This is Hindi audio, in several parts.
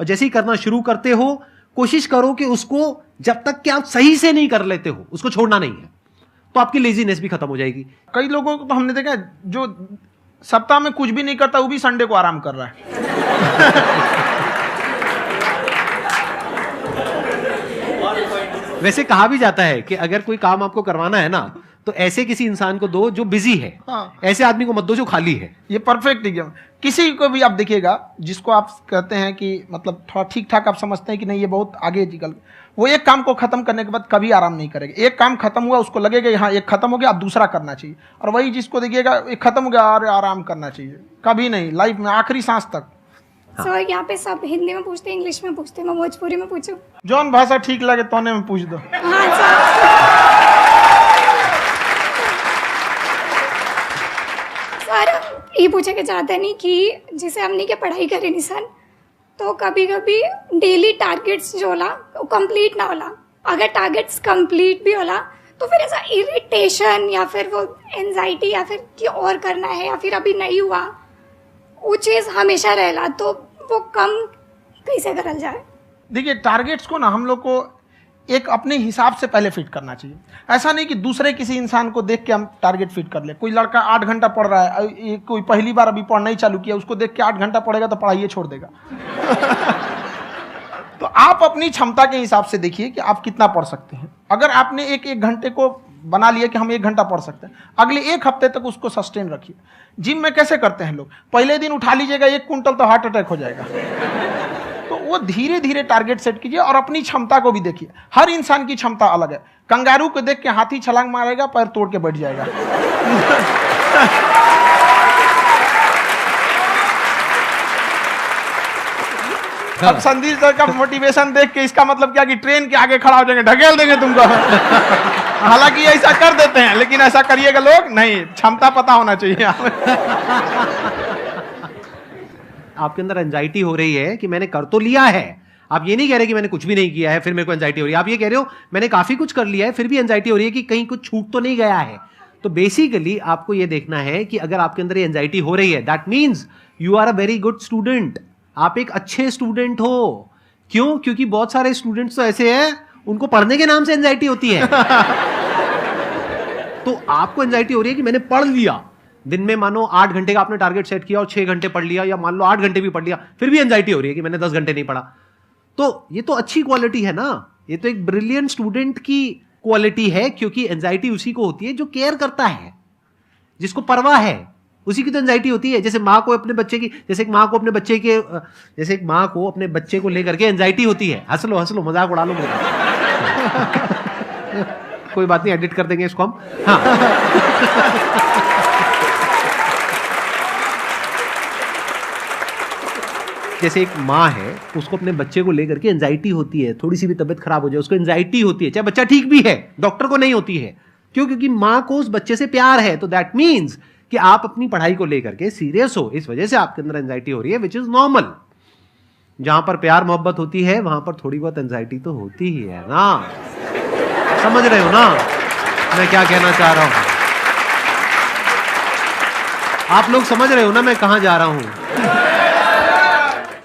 और जैसे ही करना शुरू करते हो कोशिश करो कि उसको जब तक कि आप सही से नहीं कर लेते हो उसको छोड़ना नहीं है, तो आपकी लेजीनेस भी खत्म हो जाएगी। कई लोगों को तो हमने देखा जो सप्ताह में कुछ भी नहीं करता वो भी संडे को आराम कर रहा है। वैसे कहा भी जाता है कि अगर कोई काम आपको करवाना है ना तो ऐसे किसी इंसान को दो जो बिजी है। हाँ। ऐसे आदमी को मत दो जो खाली है। ये परफेक्ट एग्जाम। किसी को भी आप देखिएगा जिसको आप कहते हैं कि मतलब थोड़ा ठीक ठाक आप समझते हैं कि नहीं ये बहुत आगे निकल, वो एक काम को खत्म करने के बाद कभी आराम नहीं करेगा। एक काम खत्म हुआ उसको लगेगा हाँ एक खत्म हो गया अब दूसरा करना चाहिए, और वही जिसको देखिएगा एक खत्म हो गया और आराम करना चाहिए, कभी नहीं लाइफ में आखिरी सांस तक। सर यहाँ पे सब हिंदी में पूछते हैं, इंग्लिश में पूछते हैं, मैं भोजपुरी में पूछूं? जौन भाषा ठीक लगे तोने में पूछ दो। हाँ सर। सर ये पूछे के चाहते नहीं कि जैसे हमने क्या पढ़ाई करी निशान तो कभी कभी डेली टारगेट्स जो होला वो कंप्लीट ना होला, अगर टारगेट्स कंप्लीट भी होला तो फिर ऐसा इरिटेशन या फिर वो एंजाइटी या फिर कि और करना है या फिर अभी नहीं हुआ वो चीज़ हमेशा रहेला, तो वो कम कैसे करल जाए? देखिए टारगेट्स को ना हम लोग को एक अपने हिसाब से पहले फिट करना चाहिए। ऐसा नहीं कि दूसरे किसी इंसान को देख के हम टारगेट फिट कर ले। कोई लड़का 8 घंटा पढ़ रहा है, कोई पहली बार अभी पढ़ना ही चालू किया, उसको देख के 8 घंटा पढ़ेगा तो पढ़ाई छोड़ देगा। तो आप अपनी क्षमता के हिसाब से देखिए कि आप कितना पढ़ सकते हैं। अगर आपने एक घंटे को बना लिया कि हम 1 घंटा पढ़ सकते हैं, अगले 1 हफ्ते तक उसको सस्टेन रखिए। जिम में कैसे करते हैं लोग, पहले दिन उठा लीजिएगा 1 क्विंटल तो हार्ट अटैक हो जाएगा। तो वो धीरे धीरे टारगेट सेट कीजिए और अपनी क्षमता को भी देखिए। हर इंसान की क्षमता अलग है। कंगारू को देख के हाथी छलांग मारेगा, पैर तोड़ के बैठ जाएगा। अब संदीप सर का मोटिवेशन देख के इसका मतलब क्या कि ट्रेन के आगे खड़ा हो जाएंगे, ढकेल देंगे तुमको। हालांकि ऐसा कर देते हैं, लेकिन ऐसा करिएगा लोग नहीं, क्षमता पता होना चाहिए। आपके अंदर एंजाइटी हो रही है कि मैंने कर तो लिया है, आप ये नहीं कह रहे कि मैंने कुछ भी नहीं किया है फिर मेरे को एंजाइटी हो रही है। आप ये कह रहे हो मैंने काफी कुछ कर लिया है फिर भी एंजाइटी हो रही है कि कहीं कुछ छूट तो नहीं गया है। तो बेसिकली आपको ये देखना है कि अगर आपके अंदर ये एंजाइटी हो रही है that means you are a very good student, आप एक अच्छे स्टूडेंट हो। क्यों? क्योंकि बहुत सारे स्टूडेंट्स तो ऐसे हैं उनको पढ़ने के नाम से एंजाइटी होती है। तो आपको एंजाइटी हो रही है कि मैंने पढ़ लिया, दिन में मानो 8 घंटे का आपने टारगेट सेट किया और 6 घंटे पढ़ लिया, या मान लो 8 घंटे भी पढ़ लिया, फिर भी एंजाइटी हो रही है कि मैंने 10 घंटे नहीं पढ़ा। तो ये तो अच्छी क्वालिटी है ना, ये तो एक ब्रिलियंट स्टूडेंट की क्वालिटी है, क्योंकि एंजाइटी उसी को होती है जो केयर करता है, जिसको परवाह है, उसी की तो एंजाइटी होती है। जैसे माँ को अपने बच्चे की, जैसे एक माँ को अपने बच्चे को लेकर के एंजाइटी होती है। हंस लो मजाक उड़ा लो मेरा। कोई बात नहीं, एडिट कर देंगे इसको हम। हाँ। जैसे एक माँ है, उसको अपने बच्चे को लेकर के एंजाइटी होती है, थोड़ी सी भी तबीयत खराब हो जाए उसको एंजाइटी होती है, चाहे बच्चा ठीक भी है, डॉक्टर को नहीं होती है। क्यों? क्योंकि माँ को उस बच्चे से प्यार है। तो दैट मीन्स कि आप अपनी पढ़ाई को लेकर के सीरियस हो, इस वजह से आपके अंदर एंजाइटी हो रही है, विच इज नॉर्मल। जहां पर प्यार मोहब्बत होती है वहां पर थोड़ी बहुत एंजाइटी तो होती ही है ना। समझ रहे हो ना मैं क्या कहना चाह रहा हूं? आप लोग समझ रहे हो ना मैं कहां जा रहा हूं?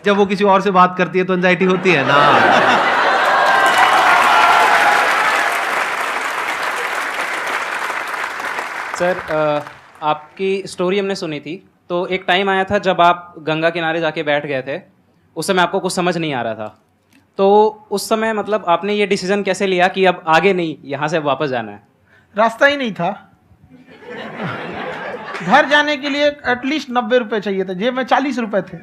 जब वो किसी और से बात करती है तो एंजाइटी होती है ना। सर आपकी स्टोरी हमने सुनी थी, तो एक टाइम आया था जब आप गंगा किनारे जाके बैठ गए थे, उस समय आपको कुछ समझ नहीं आ रहा था। तो उस समय मतलब आपने ये डिसीजन कैसे लिया कि अब आगे नहीं, यहाँ से वापस जाना है? रास्ता ही नहीं था। घर जाने के लिए एटलीस्ट 90 रुपए चाहिए थे, जेब में 40 रुपए थे।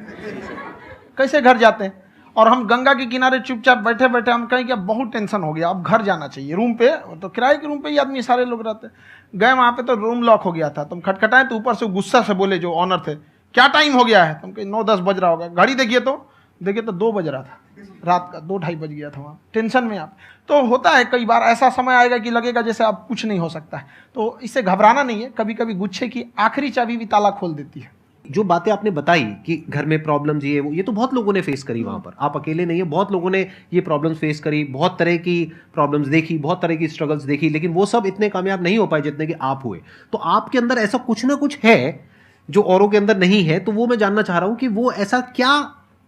कैसे घर जाते हैं? और हम गंगा के किनारे चुपचाप बैठे बैठे हम कहें कि अब बहुत टेंशन हो गया, अब घर जाना चाहिए। रूम पे तो किराए के रूम पे ही आदमी सारे लोग रहते। गए वहाँ पे तो रूम लॉक हो गया था। तुम खटखटाएं तो ऊपर से गुस्सा से बोले जो ऑनर थे, क्या टाइम हो गया है? तुम कहीं 9-10 बज रहा होगा। घड़ी देखिए तो 2 बज रहा था रात का, 2-2:30 बज गया था वहाँ। टेंशन में आप तो होता है, कई बार ऐसा समय आएगा कि लगेगा जैसे अब कुछ नहीं हो सकता है। तो इससे घबराना नहीं है। कभी कभी गुच्छे की आखिरी चाबी भी ताला खोल देती है। जो बातें आपने बताई कि घर में प्रॉब्लम्स ये तो बहुत लोगों ने फेस करी। वहां पर आप अकेले नहीं है, बहुत लोगों ने ये प्रॉब्लम्स फेस करी, बहुत तरह की प्रॉब्लम्स देखी, बहुत तरह की स्ट्रगल्स देखी, लेकिन वो सब इतने कामयाब नहीं हो पाए जितने कि आप हुए। तो आपके अंदर ऐसा कुछ ना कुछ है जो औरों के अंदर नहीं है। तो वो मैं जानना चाह रहा हूं कि वो ऐसा क्या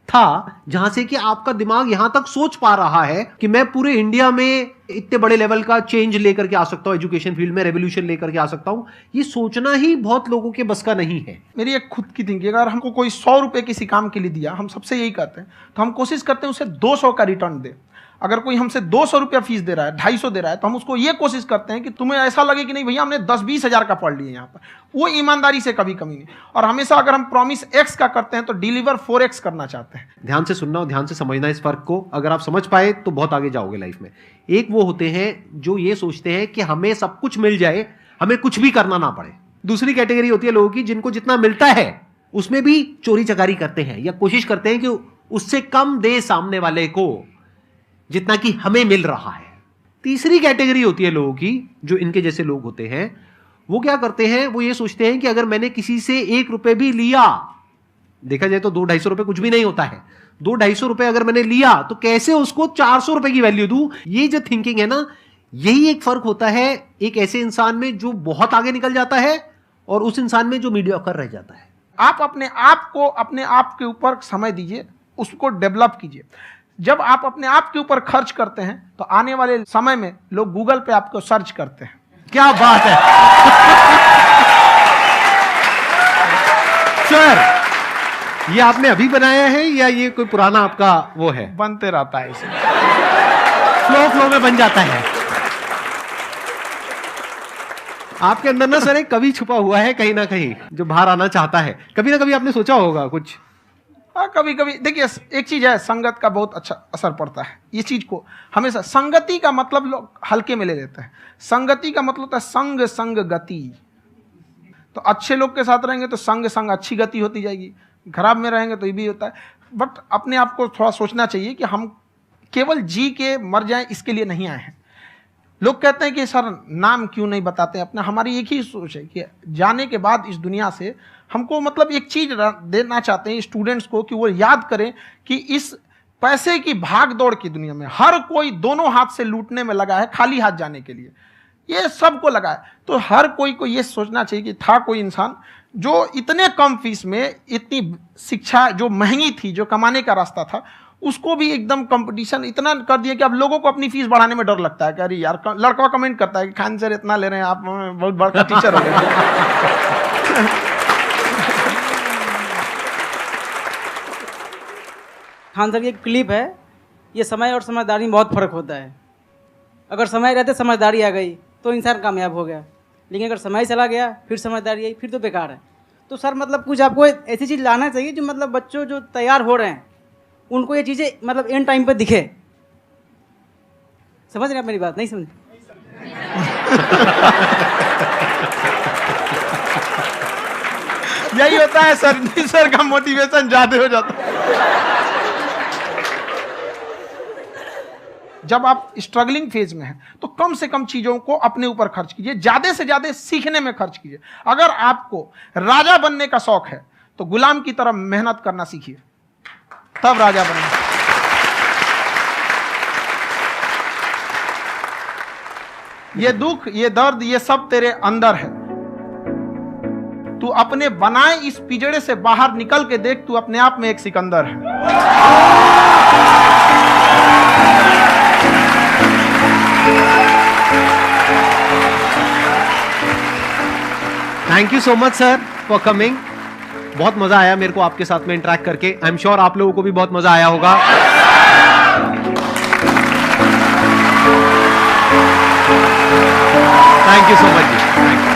था, जहां से कि आपका दिमाग यहां तक सोच पा रहा है कि मैं पूरे इंडिया में इतने बड़े लेवल का चेंज लेकर के आ सकता हूं, एजुकेशन फील्ड में रेवोल्यूशन लेकर के आ सकता हूं, ये सोचना ही बहुत लोगों के बस का नहीं है। मेरी एक खुद की थिंकिंग, अगर हमको कोई 100 रुपए किसी काम के लिए दिया, हम सबसे यही कहते हैं, तो हम कोशिश करते हैं उसे 200 का रिटर्न दे। अगर कोई हमसे 200 रुपया फीस दे रहा है, 250 दे रहा है, तो हम उसको ये कोशिश करते हैं कि तुम्हें ऐसा लगे कि नहीं भैया हमने 10-20 हज़ार का पढ़ लिया यहाँ पर, वो ईमानदारी से कभी कमी नहीं। और हमेशा अगर हम प्रॉमिस X का करते हैं तो डिलीवर 4X करना चाहते हैं। ध्यान से सुनना और ध्यान से समझना इस फर्क को, अगर आप समझ पाए तो बहुत आगे जाओगे लाइफ में। एक वो होते हैं जो ये सोचते हैं कि हमें सब कुछ मिल जाए, हमें कुछ भी करना ना पड़े। दूसरी कैटेगरी होती है लोगों की जिनको जितना मिलता है उसमें भी चोरी चकारी करते हैं या कोशिश करते हैं कि उससे कम दे सामने वाले को जितना कि हमें मिल रहा है। तीसरी कैटेगरी होती है लोगों की, जो इनके जैसे लोग होते हैं, वो क्या करते हैं, वो ये सोचते हैं कि अगर मैंने किसी से 1 रुपए भी लिया, देखा जाए तो 200-250 रुपए कुछ भी नहीं होता है, 200-250 रुपए अगर मैंने लिया तो कैसे उसको 400 रुपए की वैल्यू दूं। ये जो थिंकिंग है ना, यही एक फर्क होता है एक ऐसे इंसान में जो बहुत आगे निकल जाता है और उस इंसान में जो मीडियोकर रह जाता है। आप अपने आप को अपने आप के ऊपर समय दीजिए, उसको डेवलप कीजिए। जब आप अपने आप के ऊपर खर्च करते हैं तो आने वाले समय में लोग गूगल पे आपको सर्च करते हैं। क्या बात है सर, ये आपने अभी बनाया है या ये कोई पुराना आपका वो है? बनते रहता है इसे, फ्लो में बन जाता है। आपके अंदर ना सर एक कवि छुपा हुआ है कहीं ना कहीं, जो बाहर आना चाहता है। कभी ना कभी आपने सोचा होगा कुछ? हाँ, कभी कभी देखिए, एक चीज है, संगत का बहुत अच्छा असर पड़ता है। ये चीज को हमेशा, संगति का मतलब लोग हल्के में ले लेते हैं। संगति का मतलब होता है संग संग गति। तो अच्छे लोग के साथ रहेंगे तो संग संग अच्छी गति होती जाएगी, खराब में रहेंगे तो ये भी होता है। बट अपने आप को थोड़ा सोचना चाहिए कि हम केवल जी के मर जाएं इसके लिए नहीं आए हैं। लोग कहते हैं कि सर नाम क्यों नहीं बताते अपना। हमारी एक ही सोच है कि जाने के बाद इस दुनिया से हमको मतलब एक चीज देना चाहते हैं स्टूडेंट्स को, कि वो याद करें कि इस पैसे की भाग दौड़ की दुनिया में हर कोई दोनों हाथ से लूटने में लगा है, खाली हाथ जाने के लिए ये सबको लगा है। तो हर कोई को ये सोचना चाहिए कि था कोई इंसान जो इतने कम फीस में इतनी शिक्षा जो महंगी थी, जो कमाने का रास्ता था, उसको भी एकदम कंपटीशन इतना कर दिया कि अब लोगों को अपनी फीस बढ़ाने में डर लगता है कि अरे यार, लड़का कमेंट करता है कि खान सर इतना ले रहे हैं, आप बहुत बड़ा टीचर हो गए। खान सर की एक क्लिप है, ये समय और समझदारी में बहुत फ़र्क होता है। अगर समय रहते समझदारी आ गई तो इंसान कामयाब हो गया, लेकिन अगर समय चला गया फिर समझदारी आई फिर तो बेकार है। तो सर मतलब कुछ आपको ऐसी चीज़ लाना चाहिए जो मतलब बच्चों जो तैयार हो रहे हैं उनको ये चीज़ें मतलब एंड टाइम पे दिखे। समझ रहे आप मेरी बात? नहीं समझ? यही होता है सर का मोटिवेशन ज्यादा हो जाता है। जब आप स्ट्रगलिंग फेज में हैं तो कम से कम चीजों को अपने ऊपर खर्च कीजिए, ज्यादा से ज्यादा सीखने में खर्च कीजिए। अगर आपको राजा बनने का शौक है तो गुलाम की तरह मेहनत करना सीखिए, तब राजा बनना। ये दुख, ये दर्द, ये सब तेरे अंदर है। तू अपने बनाए इस पिंजड़े से बाहर निकल के देख, तू अपने आप में एक सिकंदर है। Thank you so much sir for coming. बहुत मजा आया मेरे को आपके साथ में इंटरेक्ट करके। आई एम श्योर आप लोगों को भी बहुत मजा आया होगा। Thank you so much ji.